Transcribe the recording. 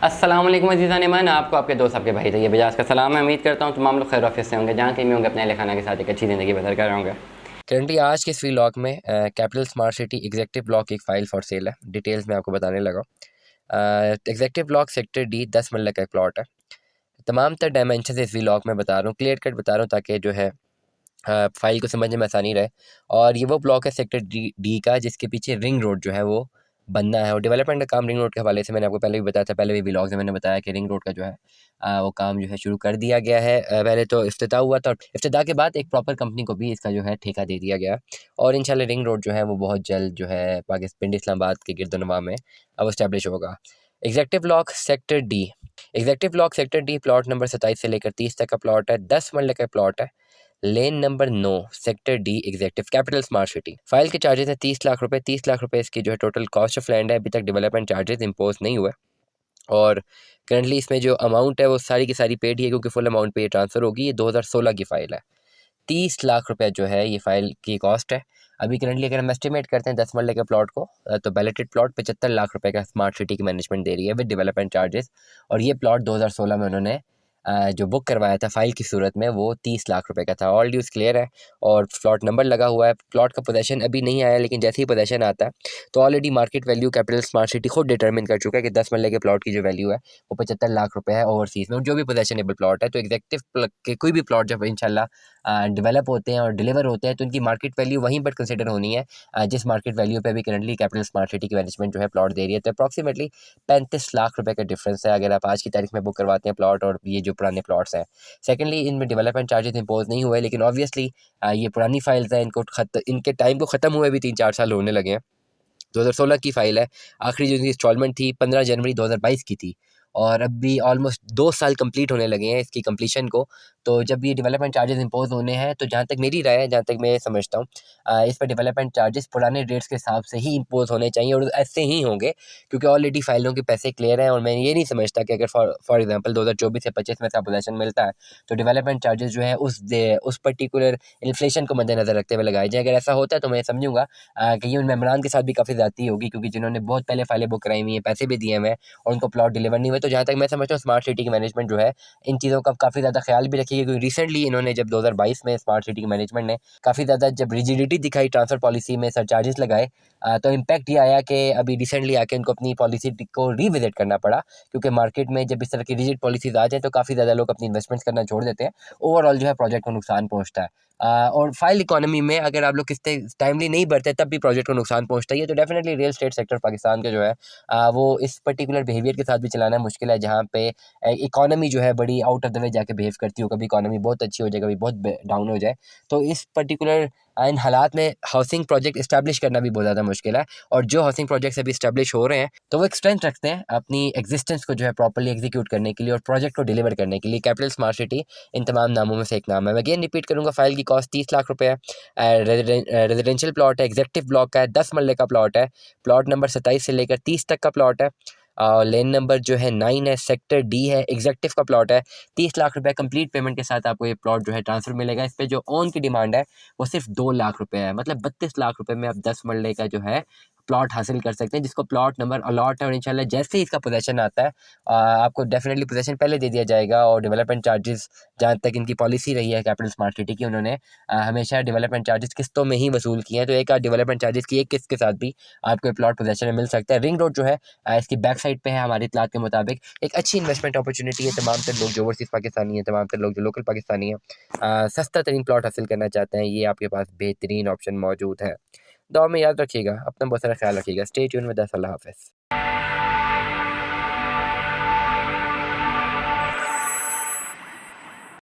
अस्सलाम वालेकुम अज़ीज़ान ईमान, आपको आपके दोस्त आपके भाई तैयब बजाज का सलाम। मैं उम्मीद करता हूँ तमाम लोग खैर ऑफिस से होंगे, जहाँ कहीं भी होंगे अपने अहल खाना के साथ एक अच्छी ज़िंदगी बसर कर रहे होंगे। करंटली आज के इस व्लॉग में capital smart city executive block की एक फ़ाइल फॉर सेल है। डिटेल्स में आपको बताने लगा। एग्जेक्टिव ब्लॉक सेक्टर डी 10 मरले का एक प्लॉट है। तमाम तर डायमेंशन इस व्लॉग में बता रहा हूँ, क्लियर कट बता रहा हूँ, ताकि जो है फ़ाइल को समझने में आसानी रहे। और ये वो ब्लॉक है सेक्टर डी का, जिसके पीछे रिंग रोड जो है वो बनना है। और डेवलपमेंट का काम रिंग रोड के हवाले से मैंने आपको पहले भी बताया था, पहले भी व्लॉग्स में मैंने बताया कि रिंग रोड का जो है वो काम जो है शुरू कर दिया गया है। पहले तो इफ्तिताह हुआ था, और इफ्तिताह के बाद एक प्रॉपर कंपनी को भी इसका जो है ठेका दे दिया गया। और इंशाल्लाह रिंग रोड जो है वो बहुत जल्द जो है पाकिस्तान पिंड इस्लामाबाद के गिरदोनवा में अब इस्टेब्लिश होगा। Executive block sector D, executive block sector D plot number 27 से लेकर 30 तक का प्लॉट है। 10 मरले का प्लॉट है। Lane number 9, sector D, executive capital smart city. File के चार्जेस है 30 लाख रुपए। 30 लाख रुपए इसकी जो है टोटल कॉस्ट ऑफ लैंड है। अभी तक डेवलपमेंट चार्जेस इंपोज नहीं हुए। और करंटली इसमें जो अमाउंट है वो सारी की सारी पेड ही है, क्योंकि फुल अमाउंट पे ये ट्रांसफ़र होगी। ये 2016 की फ़ाइल है। 30 लाख रुपए जो है ये फ़ाइल की कॉस्ट है। अभी करंटली अगर हम एस्टिमेट करते हैं 10 मरले के प्लॉट को, तो बैलेटेड प्लॉट 75 लाख रुपए का स्मार्ट सिटी की मैनेजमेंट दे रही है विद डेवलपमेंट चार्जेस। और ये प्लॉट 2016 में उन्होंने जो बुक करवाया था फ़ाइल की सूरत में, वो 30 लाख रुपए का था। ऑल ड्यूज़ क्लियर है और प्लॉट नंबर लगा हुआ है। प्लॉट का पोजेसन अभी नहीं आया, लेकिन जैसे ही पोजेसन आता है तो already market value capital smart city खुद डिटरमिन कर चुका है कि 10 मरले के प्लॉट की जो वैल्यू है वो 75 लाख रुपए है ओवरसीज़ में, और जो भी पोजेशनेबल प्लॉट है। तो एग्जेक्टिव के कोई भी प्लॉट जब इंशाल्लाह डेवलप होते हैं और डिलीवर होते हैं तो उनकी मार्केट वैल्यू वहीं पर कंसिडर होनी है, जिस मार्केट वैल्यू पे अभी करंटली कैपिटल स्मार्ट सिटी की मैनेजमेंट जो है प्लॉट दे रही है। तो अप्रॉक्सीमेटली 35 लाख रुपए का डिफरेंस है अगर आप आज की तारीख में बुक करवाते हैं प्लॉट और ये जो पुराने प्लॉट्स हैं। सेकेंडली, इनमें डेवलपमेंट चार्जेस इंपोज नहीं हुए, लेकिन ऑब्वियसली ये पुरानी फाइल्स हैं, इनके टाइम को ख़त्म हुए भी 3-4 साल होने लगे हैं। 2016 की फ़ाइल है। आखिरी जो इनकी इंस्टॉलमेंट थी 15 जनवरी 2022 की थी, और अभी ऑलमोस्ट 2 साल कंप्लीट होने लगे हैं इसकी कंप्लीशन को। तो जब ये डेवलपमेंट चार्जेस इंपोज होने हैं, तो जहाँ तक मेरी राय है, जहाँ तक मैं समझता हूँ, इस पर डेवलपमेंट चार्जेस पुराने रेट्स के हिसाब से ही इंपोज होने चाहिए, और ऐसे ही होंगे, क्योंकि ऑलरेडी फाइलों के पैसे क्लियर हैं। और मैं ये नहीं समझता कि अगर फॉर एग्जांपल 2024 या 25 में से पोजीशन मिलता है, तो डेवलपमेंट चार्जेस जो है उस पर्टिकुलर इन्फ्लेशन को मद्देनजर रखते हुए लगाए जाएँ। अगर ऐसा होता है तो मैं समझूंगा कि ये उन मेम्बरान के साथ भी काफ़ी ज़्यादती होगी, क्योंकि जिन्होंने बहुत पहले फाइलें बुक कराई हुई हैं, पैसे भी दिए हुए हैं, और उनको प्लॉट डिलीवर नहीं हुए। तो जहाँ तक मैं समझता हूँ स्मार्ट सिटी की मैनेजमेंट जो है इन चीज़ों का काफ़ी ज़्यादा ख्याल भी रखिएगा, क्योंकि रिसेंटली इन्होंने जब 2022 में स्मार्ट सिटी की मैनेजमेंट ने काफ़ी ज़्यादा जब रिजिडिटी दिखाई ट्रांसफ़र पॉलिसी में, सरचार्जेस लगाए, तो इम्पैक्ट ये आया कि अभी रिसेंटली आके इनको अपनी पॉलिसी को रीविजिट करना पड़ा, क्योंकि मार्केट में जब इस तरह की रिजिड पॉलिसीज आ जाए तो काफ़ी ज़्यादा लोग अपनी इन्वेस्टमेंट्स करना छोड़ देते हैं। ओवरऑल जो है प्रोजेक्ट को नुकसान पहुँचता है। और फाइल इकोनॉमी में अगर आप लोग किस्तें टाइमली नहीं भरते तब भी प्रोजेक्ट को नुकसान पहुँचता ही है। तो definitely real estate sector Pakistan के जो है वो इस पर्टिकुलर बिहेवियर के साथ भी चलाना मुश्किल है, जहाँ पे इकोनॉमी जो है बड़ी आउट ऑफ द वे जाके बिहेव करती हो। कभी इकोनॉमी बहुत अच्छी हो जाए, कभी बहुत डाउन हो जाए। तो इस पर्टिकुलर इन हालात में हाउसिंग प्रोजेक्ट इस्टेब्लिश करना भी बहुत ज़्यादा मुश्किल है। और जो हाउसिंग प्रोजेक्ट्स अभी इस्टेब्लिश हो रहे हैं, तो वो एक स्ट्रेंथ रखते हैं अपनी एग्जिस्टेंस को जो है प्रॉपर्ली एग्जीक्यूट करने के लिए और प्रोजेक्ट को डिलीवर करने के लिए। कैपिटल स्मार्ट सिटी इन तमाम नामों में से एक नाम है। मैं अगेन रिपीट करूँगा, फाइल की कॉस्ट 30 लाख रुपए है। रेजिडेंशियल प्लॉट है, एग्जेक्टिव ब्लॉक का है, 10 मरले का प्लॉट है। प्लॉट नंबर 27 से लेकर 30 तक का प्लॉट है। और लेन नंबर जो है 9 है, सेक्टर डी है, एग्जेक्टिव का प्लॉट है। 30 लाख रुपए कंप्लीट पेमेंट के साथ आपको ये प्लॉट जो है ट्रांसफर मिलेगा। इस पे जो ओन की डिमांड है वो सिर्फ 2 लाख रुपए है, मतलब 32 लाख रुपए में आप 10 मरले का जो है प्लॉट हासिल कर सकते हैं, जिसको प्लॉट नंबर अलॉट है। और इंशाल्लाह जैसे ही इसका पोजेसन आता है, आपको डेफिनेटली पोजेसन पहले दे दिया जाएगा। और डेवलपमेंट चार्जेस, जहाँ तक इनकी पॉलिसी रही है कैपिटल स्मार्ट सिटी की, उन्होंने हमेशा डेवलपमेंट चार्जेस किस्तों में ही वसूल किए हैं। तो एक आध डेवलपमेंट चार्जेस की एक किस्त के साथ भी आपको प्लॉट पोजेसन में मिल सकता है। रिंग रोड जो है इसकी बैक साइड पे है। हमारी इतलात के मुताबिक एक अच्छी इन्वेस्टमेंट अपॉर्चुनिटी है तमाम तर लोग जो ओवरसीज़ पाकिस्तानी हैं, तमाम तर लोग जो लोकल पाकिस्तानी हैं, सस्ता तरीन प्लॉट हासिल करना चाहते हैं। ये आपके पास बेहतरीन ऑप्शन मौजूद है। दुआ में याद रखिएगा, अपना बहुत सारा ख्याल रखिएगा। Stay tune with us. अल्लाह हाफ़िज़।